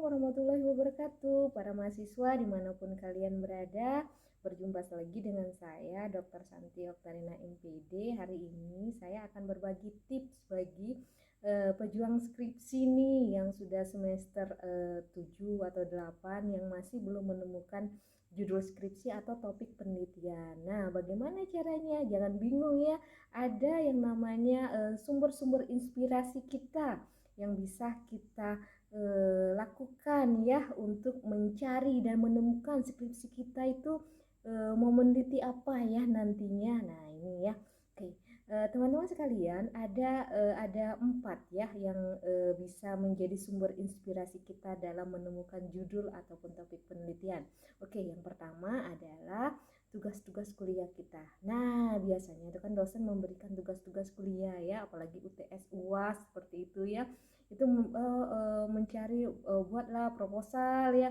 warahmatullahi wabarakatuh. Para mahasiswa dimanapun kalian berada, berjumpa lagi dengan saya Dr. Santi Oktarina MPD. Hari ini saya akan berbagi tips bagi pejuang skripsi nih yang sudah semester 7 atau 8 yang masih belum menemukan judul skripsi atau topik penelitian. Nah, bagaimana caranya? Jangan bingung ya. Ada yang namanya sumber-sumber inspirasi kita yang bisa kita lakukan ya untuk mencari dan menemukan skripsi kita itu mau meneliti apa ya nantinya. Nah ini ya, oke. Teman-teman sekalian, ada 4 ya yang bisa menjadi sumber inspirasi kita dalam menemukan judul ataupun topik penelitian. Oke, yang pertama adalah tugas-tugas kuliah kita. Nah, biasanya itu kan dosen memberikan tugas-tugas kuliah ya, apalagi UTS UAS seperti itu ya. Itu mencari buatlah proposal ya,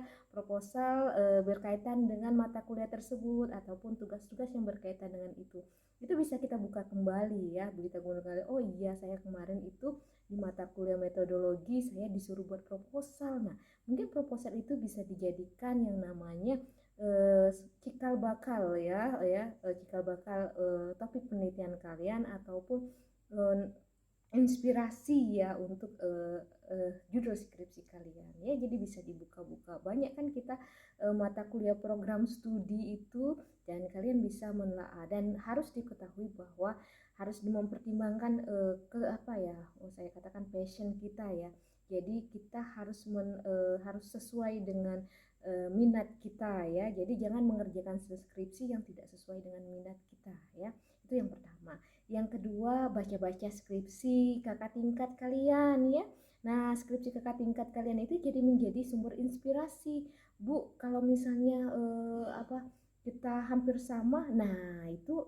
berkaitan dengan mata kuliah tersebut ataupun tugas-tugas yang berkaitan dengan itu bisa kita buka kembali ya, begitu kembali, oh iya saya kemarin itu di mata kuliah metodologi saya disuruh buat proposal. Nah mungkin proposal itu bisa dijadikan yang namanya cikal bakal cikal bakal topik penelitian kalian ataupun inspirasi ya untuk judul skripsi kalian ya. Jadi bisa dibuka-buka, banyak kan kita mata kuliah program studi itu, dan kalian bisa menelaah. Dan harus diketahui bahwa harus mempertimbangkan saya katakan passion kita ya. Jadi kita harus sesuai dengan minat kita ya. Jadi jangan mengerjakan skripsi yang tidak sesuai dengan minat kita ya. Itu yang pertama. Yang kedua, baca-baca skripsi kakak tingkat kalian ya. Nah, skripsi kakak tingkat kalian itu jadi menjadi sumber inspirasi. Bu, kalau misalnya kita hampir sama, nah itu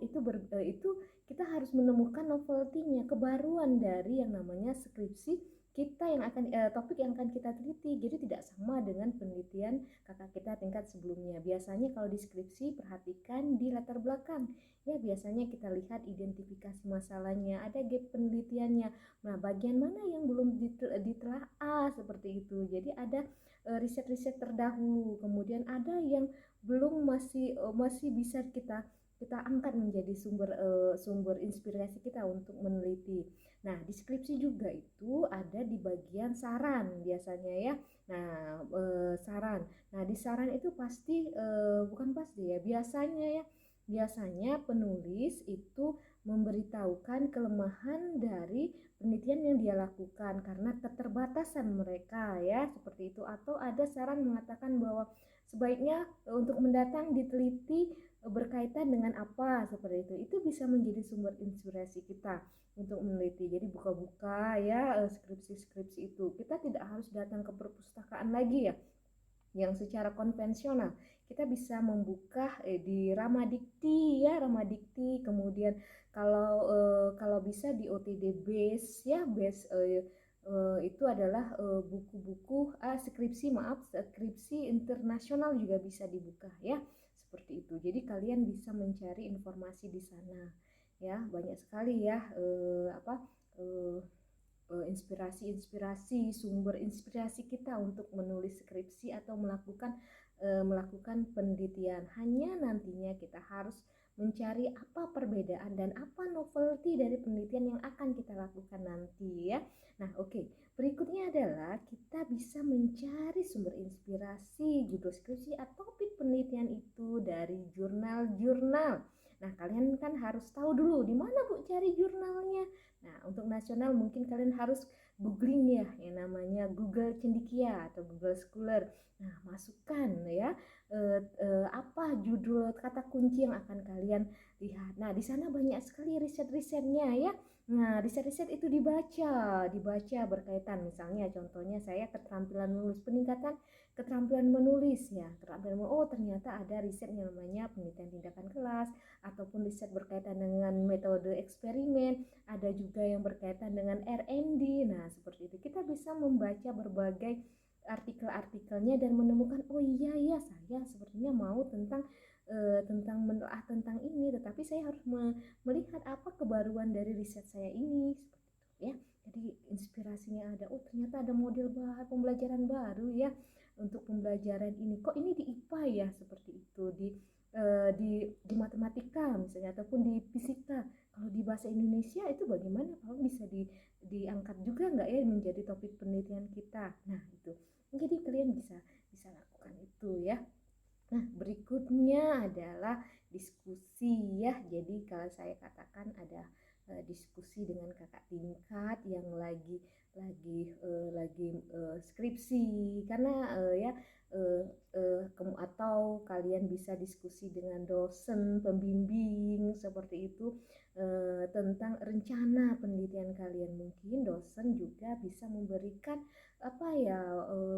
kita harus menemukan novelty-nya, kebaruan dari yang namanya skripsi kita yang akan topik yang akan kita teliti. Jadi tidak sama dengan penelitian kakak kita tingkat sebelumnya. Biasanya kalau di skripsi perhatikan di latar belakang. Ya biasanya kita lihat identifikasi masalahnya, ada gap penelitiannya. Nah, bagian mana yang belum ditelaah seperti itu. Jadi ada riset-riset terdahulu, kemudian ada yang belum masih bisa kita angkat menjadi sumber inspirasi kita untuk meneliti. Nah, di skripsi juga itu ada di bagian saran biasanya ya. Nah, saran. Nah, di saran itu pasti bukan pasti ya, biasanya penulis itu memberitahukan kelemahan dari penelitian yang dia lakukan karena keterbatasan mereka ya, seperti itu. Atau ada saran mengatakan bahwa sebaiknya untuk mendatang diteliti berkaitan dengan apa, seperti itu bisa menjadi sumber inspirasi kita untuk meneliti. Jadi buka-buka ya skripsi-skripsi itu. Kita tidak harus datang ke perpustakaan lagi ya yang secara konvensional. Kita bisa membuka di Ramadikti ya, Ramadikti. Kemudian kalau bisa di OTD Base ya, Base itu adalah buku-buku skripsi internasional juga bisa dibuka ya, seperti itu. Jadi kalian bisa mencari informasi di sana ya, banyak sekali ya inspirasi sumber inspirasi kita untuk menulis skripsi atau melakukan penelitian. Hanya nantinya kita harus mencari apa perbedaan dan apa novelty dari penelitian yang akan kita lakukan nanti ya. Nah, oke. Berikutnya adalah kita bisa mencari sumber inspirasi judul skripsi atau topik penelitian itu dari jurnal-jurnal. Nah, kalian kan harus tahu dulu di mana Bu cari jurnalnya. Nah, untuk nasional mungkin kalian harus googling ya, yang namanya Google Cendikia atau Google Scholar. Nah, masukkan ya apa judul kata kunci yang akan kalian lihat. Nah, di sana banyak sekali riset-risetnya ya. Nah, riset-riset itu dibaca berkaitan, misalnya contohnya saya keterampilan menulis, peningkatan keterampilan menulis ya. Ternyata ada riset yang namanya penelitian tindakan kelas ataupun riset berkaitan dengan metode eksperimen, ada juga yang berkaitan dengan R&D. Nah, seperti itu kita bisa membaca berbagai artikel-artikelnya dan menemukan, oh iya ya saya sepertinya mau tentang menelaah tentang ini, tetapi saya harus melihat apa kebaruan dari riset saya ini, seperti itu ya. Jadi inspirasinya ada, oh ternyata ada model baru, pembelajaran baru ya, untuk pembelajaran ini, kok ini di IPA ya seperti itu, di matematika misalnya, ataupun di fisika. Kalau di bahasa Indonesia itu bagaimana, kalau bisa diangkat juga nggak ya menjadi topik penelitian kita. Nah itu, jadi kalian bisa bisa lakukan itu ya. Nah, berikutnya adalah diskusi ya. Jadi kalau saya katakan ada diskusi dengan kakak tingkat yang lagi skripsi, karena ya atau kalian bisa diskusi dengan dosen pembimbing seperti itu tentang rencana penelitian kalian. Mungkin dosen juga bisa memberikan apa ya,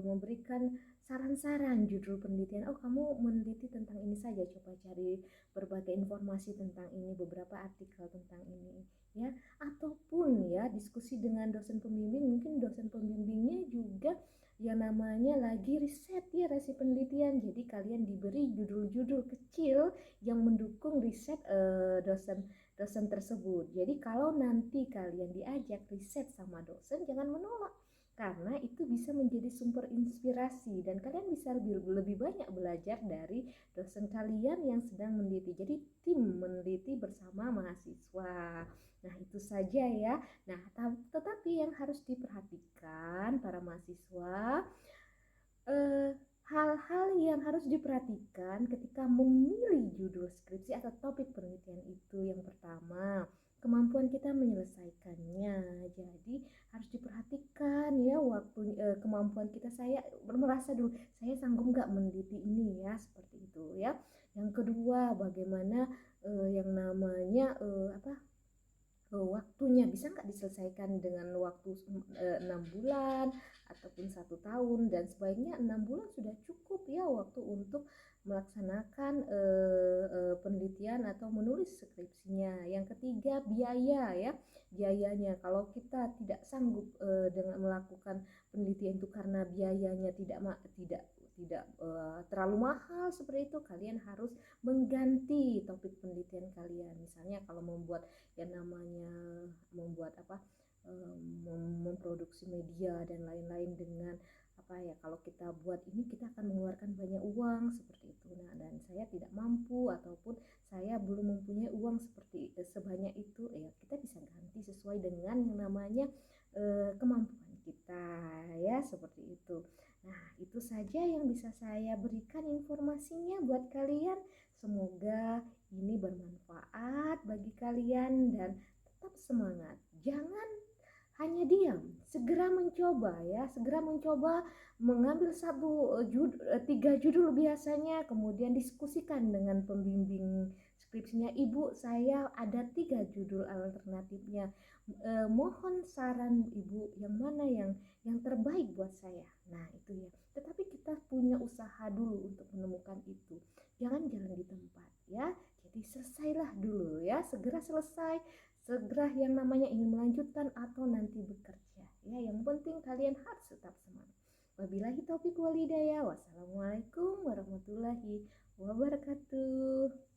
memberikan saran-saran judul penelitian. Oh, kamu meneliti tentang ini saja, coba cari berbagai informasi tentang ini, beberapa artikel tentang ini ya. Ataupun ya diskusi dengan dosen pembimbing, mungkin dosen pembimbingnya juga yang namanya lagi riset ya, riset penelitian. Jadi kalian diberi judul-judul kecil yang mendukung riset dosen tersebut. Jadi kalau nanti kalian diajak riset sama dosen, jangan menolak, karena itu bisa menjadi sumber inspirasi dan kalian bisa lebih banyak belajar dari dosen kalian yang sedang meneliti. Jadi tim meneliti bersama mahasiswa. Nah itu saja ya. Nah tetapi yang harus diperhatikan para mahasiswa, hal-hal yang harus diperhatikan ketika memilih judul skripsi atau topik penelitian itu, yang pertama, kemampuan kita menyelesaikannya. Jadi harus diperhatikan ya waktu kemampuan kita. Saya merasa dulu saya sanggup nggak meneliti ini ya, seperti itu ya. Yang kedua, bagaimana yang namanya waktunya, bisa nggak diselesaikan dengan waktu 6 bulan ataupun 1 tahun, dan sebaiknya 6 bulan sudah cukup ya waktu untuk melaksanakan penelitian atau menulis skripsinya. Yang ketiga, biaya ya, biayanya. Kalau kita tidak sanggup dengan melakukan penelitian itu karena biayanya tidak terlalu mahal seperti itu, kalian harus mengganti topik penelitian kalian. Misalnya kalau membuat yang namanya membuat memproduksi media dan lain-lain, dengan apa ya, kalau kita buat ini kita akan mengeluarkan banyak uang seperti itu. Nah, dan saya tidak mampu ataupun saya belum mempunyai uang seperti sebanyak itu ya, kita bisa ganti sesuai dengan yang namanya kemampuan kita ya, seperti itu. Nah, itu saja yang bisa saya berikan informasinya buat kalian. Semoga ini bermanfaat bagi kalian dan tetap semangat. Jangan hanya diam, segera mencoba ya, segera mencoba mengambil 3 judul biasanya, kemudian diskusikan dengan pembimbing skripsinya. Ibu, saya ada 3 judul alternatifnya. Mohon saran Ibu, yang mana yang terbaik buat saya. Nah, itu ya. Tetapi kita punya usaha dulu untuk menemukan itu. Jangan jalan di tempat ya. Jadi selesailah dulu ya, segera selesai, segera yang namanya ingin melanjutkan atau nanti bekerja ya. Yang penting kalian harus tetap semangat. Wabillahi taufiq wal hidayah. Wassalamualaikum warahmatullahi wabarakatuh.